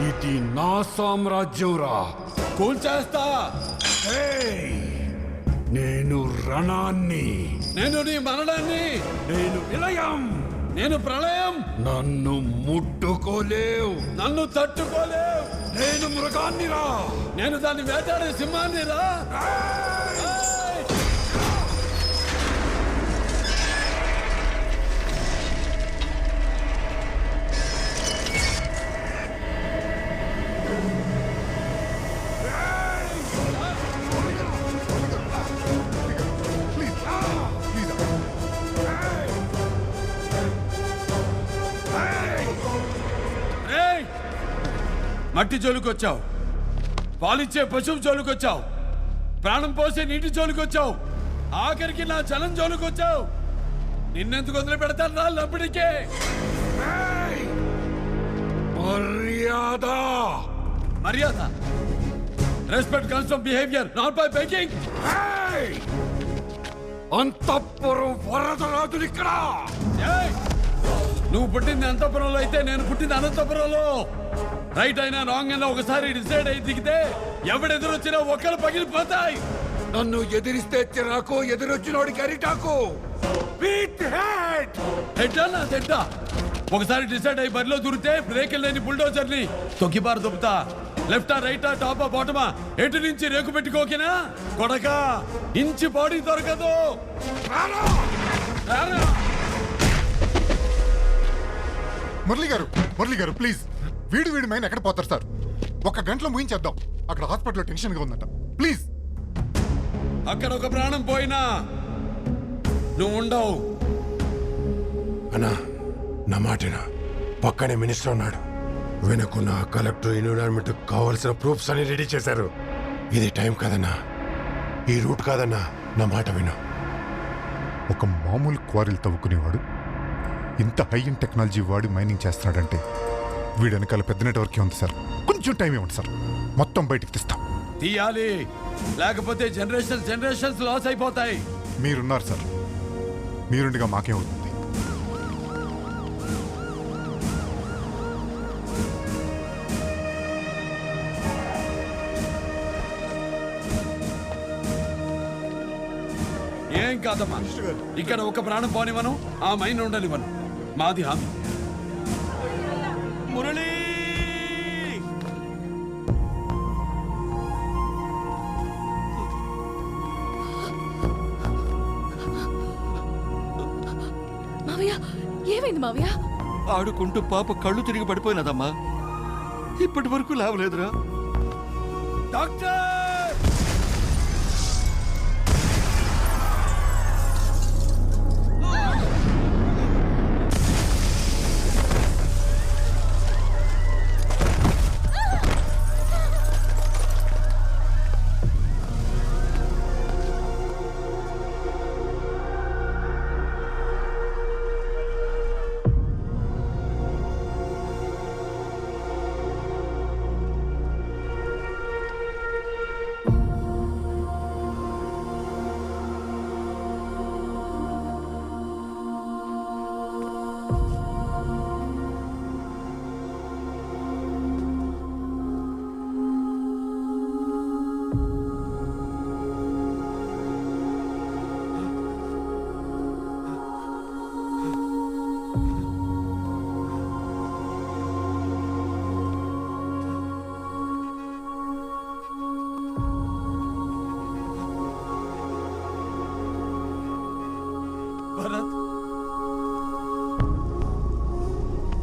ఇది నా సామ్రాజ్యంరా. కూల్చేస్తా. నేను రణాన్ని, నేను నీ మరణాన్ని, నేను విలయం, నేను ప్రళయం. నన్ను ముట్టుకోలేవు, నన్ను తట్టుకోలేవు. నేను మృగాన్నిరా, నేను దాన్ని వేటాడే సింహాన్ని రా. మట్టి జోలుకొచ్చావు, పాలిచ్చే పశువు జోలుకొచ్చావు, ప్రాణం పోసే నీటి జోలుకొచ్చావు, ఆఖరికి నా జలం జోలుకొచ్చావు. నిన్నెందుకు వదిలి పెడతాను రా లబ్బడికే. మర్యాద. మర్యాద. Respect comes from behaviour, not by begging. అంతఃపురం వరదరాజులు ఇక్కడ. నువ్వు పుట్టింది అంతఃపురంలో అయితే నేను పుట్టింది అనంతపురంలో. రైట్ అయినా రాంగ్ అయినా ఒకసారి డిసైడ్ అయి దిగితే ఎవడెదురొచ్చినా ఒక్కరు పగిలిపోతాయి. నన్ను ఎదిరిస్తే చిరాకు, ఎదురొచ్చినోడికి అరిటాకు. తిట్టా ఒకసారి డిసైడ్ అయ్యి బరిలో దూరితే బ్రేక్ లేని బుల్డోజర్ని తొక్కిబారు దొబ్బుతా. లెఫ్టా రైటా టాపా బాటమా ఎటు నుంచి రేకు పెట్టుకోకినా కొడక ఇంచి బాడీ దొరకదు. మురళి గారు ప్లీజ్, వీడి మైన్ ఎక్కడ పోతారు సార్? 1 గంటలో ముగించేద్దాం. అక్కడ హాస్పిటల్లో టెన్షన్ గా ఉందట. ప్లీజ్. అక్కడ ఒక ప్రాణం పోయినా నువ్వు ఉండవు. అన్నా నా మాటేనా? పక్కనే మినిస్టర్ ఉన్నాడు. వెనుకున్న కలెక్టర్ ఎన్విరాన్మెంట్ కావాల్సిన ప్రూఫ్స్ అన్ని రెడీ చేశారు. ఇది టైం కాదన్నా, ఈ రూట్ కాదన్నా. నా మాట విను. ఒక మామూలు క్వారీలు తవ్వుకునేవాడు ఇంత హై అండ్ టెక్నాలజీ వాడి మైనింగ్ చేస్తున్నాడంటే వీడి వెనకాల పెద్ద నెట్వర్క్ ఉంది సార్. కొంచెం టైం ఇవ్వండి సార్, మొత్తం బయటికి తీస్తాం. తీయాలి, లేకపోతే జనరేషన్స్ లాస్ అయిపోతాయి. మీరున్నారు సార్, మీరుండగా మాకేమవుతుంది? ఏం కాదమ్మా, ఇక్కడ ఒక ప్రాణం పోనివను, ఆ మైన్ ఉండనివను. మాది హామీ. మురళి మావయ్య, ఏమైంది మావయ్య? ఆడుకుంటూ పాప కళ్ళు తిరిగి పడిపోయినదమ్మా. ఇప్పటి వరకు లేవలేదురా. డాక్టర్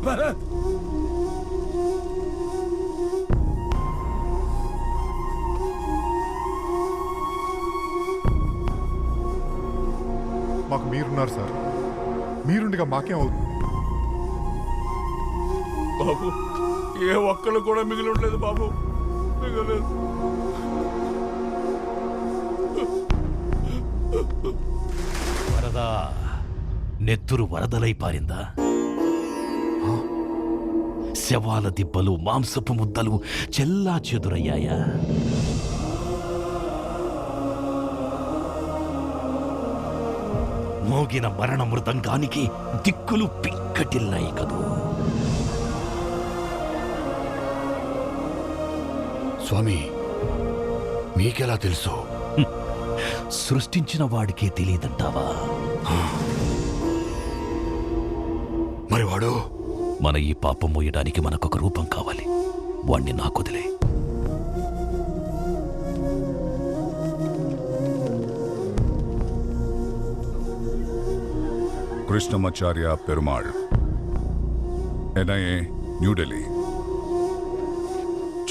భరత్, మాకు మీరున్నారు సార్, మీరుండగా మాకేమవుతుంది? బాబు ఏ ఒక్కళ్ళు కూడా మిగిలి ఉండలేదు బాబు, మిగలేదు. వరదా నెత్తురు వరదలై పారిందా? శవాల దిబ్బలు, మాంసపు ముద్దలు చెల్లా చెదురయ్యాయా? మోగిన మరణ మృదంగానికి దిక్కులు పిక్కటిల్లాయి కదూ. స్వామి, మీకెలా తెలుసు? సృష్టించిన వాడికే తెలియదంటావా? మరి వాడు మన ఈ పాపం మోయడానికి మనకొక రూపం కావాలి. వాణ్ణి నాకొదిలే. కృష్ణమాచార్య పెరుమాళ్, ఎన్ఐఏ, న్యూఢిల్లీ.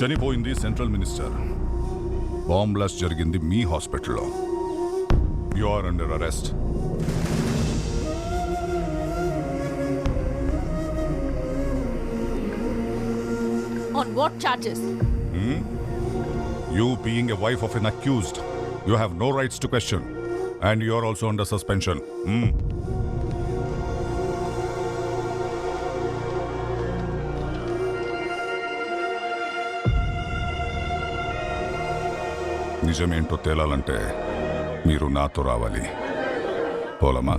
చనిపోయింది సెంట్రల్ మినిస్టర్. బాంబ్ బ్లాస్ట్ జరిగింది మీ హాస్పిటల్లో. You are under arrest. On what charges? You being a wife of an accused, you have no rights to question. And you are also under suspension. నిజమేంటో తేలాలంటే మీరు నాతో రావాలి. పోలమా?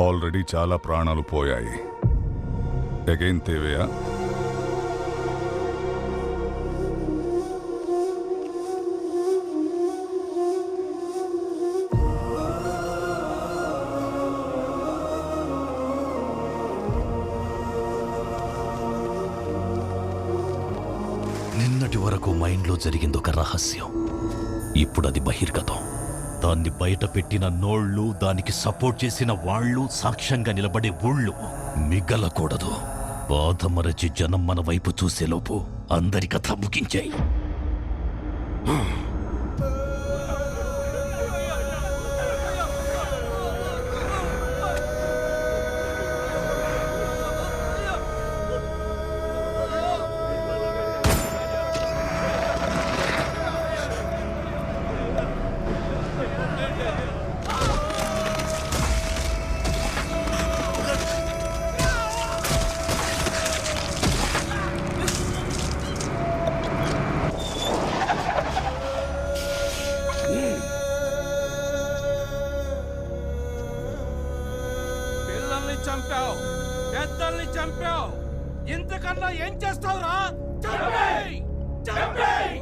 Already చాలా ప్రాణాలు పోయాయి. Again తేవేయా? నిన్నటి వరకు మైండ్లో జరిగిందొక రహస్యం. ఇప్పుడు అది బహిర్గతం. దాన్ని బయట పెట్టిన నోళ్ళు, దానికి సపోర్ట్ చేసిన వాళ్ళు, సాక్ష్యంగా నిలబడే ఊళ్ళు మిగలకూడదు. బాధ మరచి జనం మన వైపు చూసేలోపు అందరి కథ ముగించాయి. చంపావు, పెద్దల్ని చంపావు, ఇంతకన్నా ఏం చేస్తావురా? చంపేయ్! చంపేయ్!